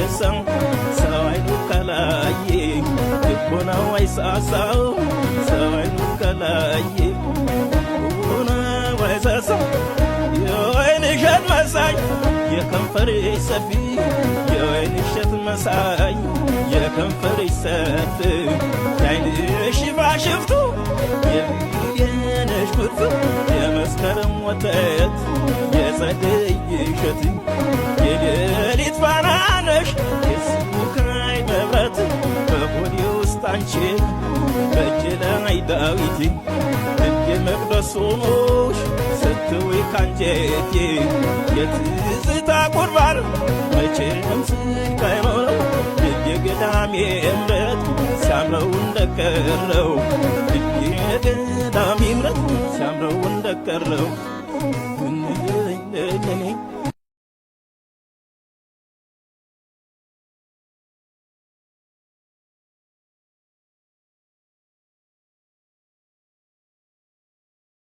አይረሳም ሰው አይኑ ከላየ ልቦናው አይሳሳው ሰው አይኑ ከላየ ልቦናው አይሳሳው የወይን እሸት መሳይ የከንፈሬ ሰፊ የወይን እሸት መሳይ የከንፈሬ ሰፊ የዓይንሽ ሽፋሽፍቱ የነሽ ብርቱ የመስከረም ወተት የጸደይ እሸት የሌሊት ፋና ነሽ የስሙካይ መብራት በሆዴ ውስጥ አንቺ በእጄ ላይ ዳዊት እንደ መቅደስ ሆኖሽ ስትውይ ካንጀቴ የትዝታ ቁርባን መቼም ስንቅ አይኖረው የገዳሜ እምረት ሲያምረው እንደቀረው የገዳሜ እምረት ሲያምረው እንደቀረው